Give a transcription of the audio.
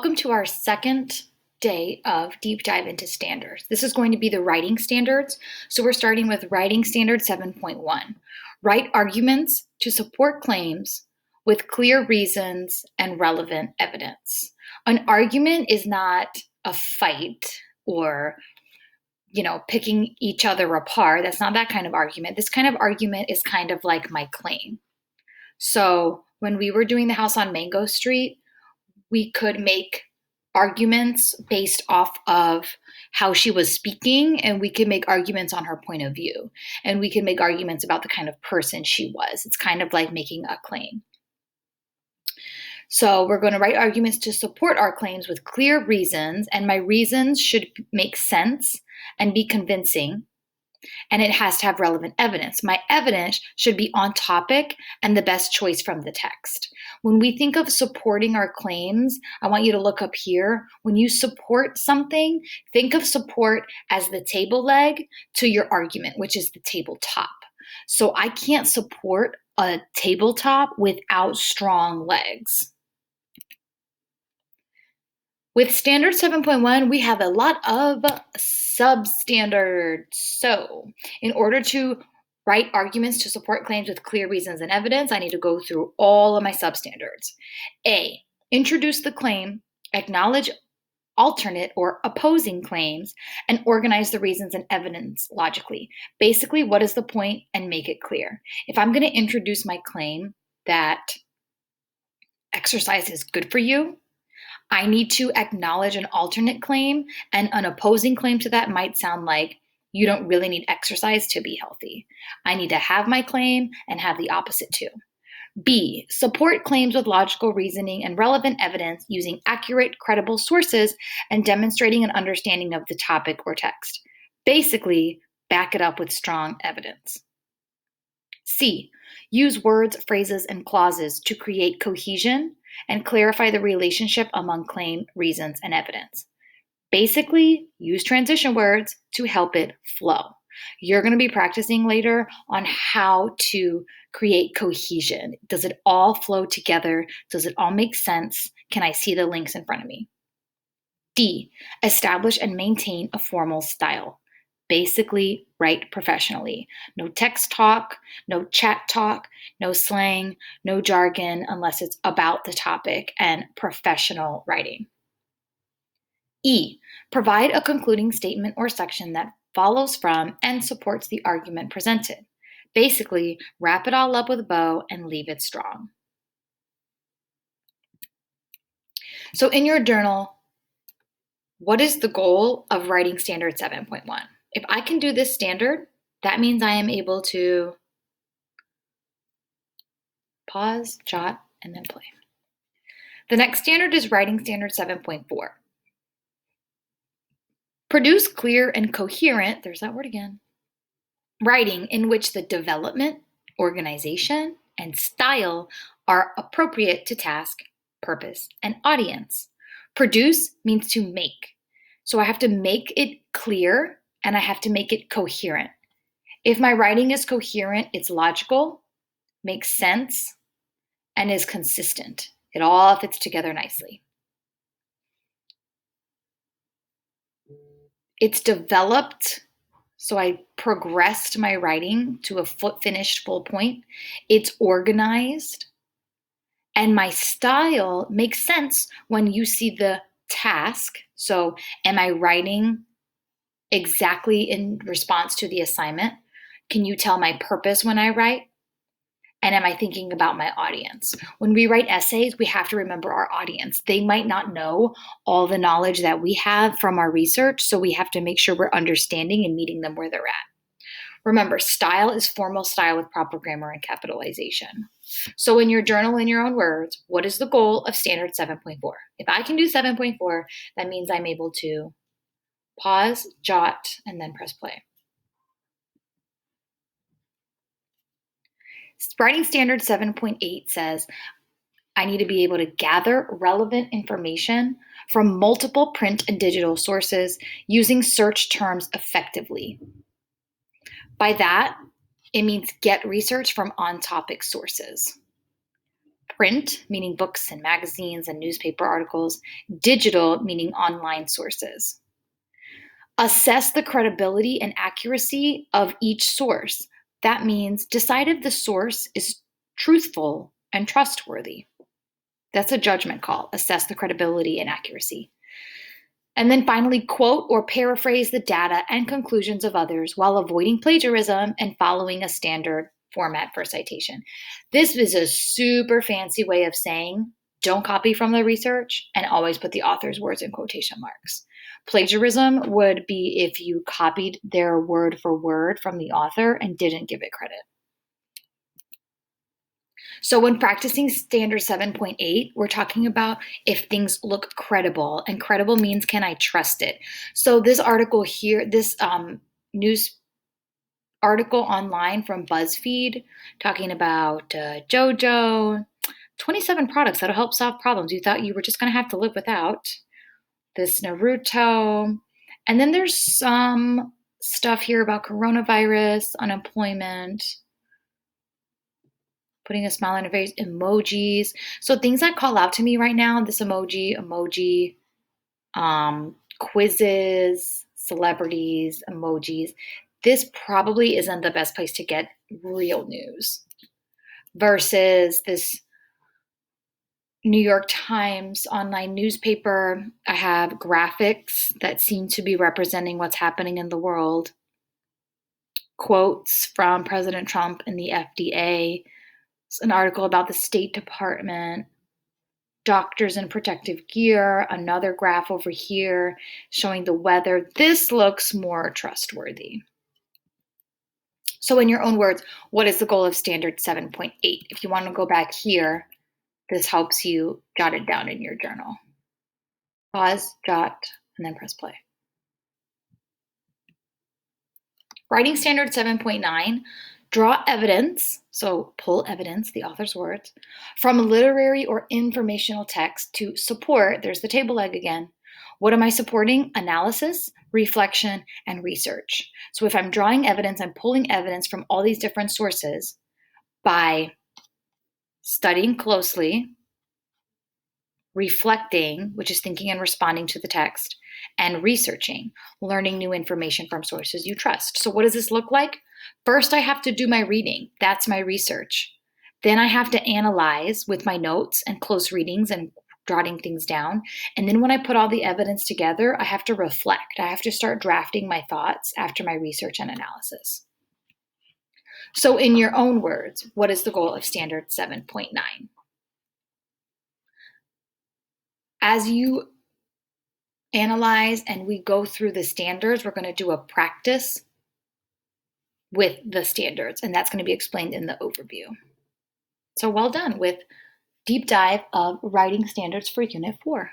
Welcome to our second day of deep dive into standards. This is going to be the writing standards. So we're starting with writing standard 7.1. Write arguments to support claims with clear reasons and relevant evidence. An argument is not a fight or picking each other apart. That's not that kind of argument. This kind of argument is kind of like my claim. So when we were doing the house on Mango Street, we could make arguments based off of how she was speaking, and we could make arguments on her point of view, and we could make arguments about the kind of person she was. It's kind of like making a claim. So we're going to write arguments to support our claims with clear reasons, and my reasons should make sense and be convincing, and it has to have relevant evidence. My evidence should be on topic and the best choice from the text. When we think of supporting our claims, I want you to look up here. When you support something, think of support as the table leg to your argument, which is the tabletop. So I can't support a tabletop without strong legs. With standard 7.1, we have a lot of substandards. So in order to write arguments to support claims with clear reasons and evidence, I need to go through all of my substandards. A, introduce the claim, acknowledge alternate or opposing claims, and organize the reasons and evidence logically. Basically, what is the point and make it clear. If I'm going to introduce my claim that exercise is good for you, I need to acknowledge an alternate claim, and an opposing claim to that might sound like you don't really need exercise to be healthy. I need to have my claim and have the opposite too. B, support claims with logical reasoning and relevant evidence using accurate, credible sources and demonstrating an understanding of the topic or text. Basically, back it up with strong evidence. C, use words, phrases, and clauses to create cohesion and clarify the relationship among claim, reasons, and evidence. Basically, use transition words to help it flow. You're going to be practicing later on how to create cohesion. Does it all flow together? Does it all make sense? Can I see the links in front of me? D, establish and maintain a formal style. Basically, write professionally. No text talk, no chat talk, no slang, no jargon unless it's about the topic, and professional writing. E, provide a concluding statement or section that follows from and supports the argument presented. Basically, wrap it all up with a bow and leave it strong. So in your journal, what is the goal of writing standard 7.1? If I can do this standard, that means I am able to pause, jot, and then play. The next standard is writing standard 7.4. Produce clear and coherent, there's that word again, writing in which the development, organization, and style are appropriate to task, purpose, and audience. Produce means to make. So I have to make it clear and I have to make it coherent. If my writing is coherent, it's logical, makes sense, and is consistent. It all fits together nicely. It's developed, so I progressed my writing to a finished full point. It's organized, and my style makes sense when you see the task. So am I writing exactly in response to the assignment? Can you tell my purpose when I write? And am I thinking about my audience? When we write essays, we have to remember our audience. They might not know all the knowledge that we have from our research, so we have to make sure we're understanding and meeting them where they're at. Remember, style is formal style with proper grammar and capitalization. So in your journal, in your own words, what is the goal of standard 7.4? If I can do 7.4, that means I'm able to pause, jot, and then press play. Writing standard 7.8 says, I need to be able to gather relevant information from multiple print and digital sources using search terms effectively. By that, it means get research from on-topic sources. Print, meaning books and magazines and newspaper articles. Digital, meaning online sources. Assess the credibility and accuracy of each source. That means decide if the source is truthful and trustworthy. That's a judgment call. Assess the credibility and accuracy. And then finally, quote or paraphrase the data and conclusions of others while avoiding plagiarism and following a standard format for citation. This is a super fancy way of saying don't copy from the research and always put the author's words in quotation marks. Plagiarism would be if you copied their word for word from the author and didn't give it credit. So when practicing standard 7.8, we're talking about if things look credible, and credible means can I trust it? So this article here, this news article online from BuzzFeed talking about JoJo, 27 products that'll help solve problems you thought you were just going to have to live without. This Naruto. And then there's some stuff here about coronavirus, unemployment, putting a smile on your face, emojis. So things that call out to me right now, this emoji, quizzes, celebrities, emojis. This probably isn't the best place to get real news versus this New York Times online newspaper. I have graphics that seem to be representing what's happening in the world. Quotes from President Trump and the FDA. An article about the State Department, doctors in protective gear, another graph over here showing the weather. This looks more trustworthy. So in your own words, what is the goal of standard 7.8? If you want to go back here, this helps you jot it down in your journal. Pause, jot, and then press play. Writing standard 7.9, draw evidence, so pull evidence, the author's words, from literary or informational text to support, there's the table leg again. What am I supporting? Analysis, reflection, and research. So if I'm drawing evidence, I'm pulling evidence from all these different sources by studying closely, reflecting, which is thinking and responding to the text, and researching, learning new information from sources you trust. So what does this look like? First, I have to do my reading. That's my research. Then I have to analyze with my notes and close readings and jotting things down. And then when I put all the evidence together, I have to reflect. I have to start drafting my thoughts after my research and analysis. So in your own words, what is the goal of standard 7.9? As you analyze and we go through the standards, we're going to do a practice with the standards, and that's going to be explained in the overview. So well done with deep dive of writing standards for Unit 4.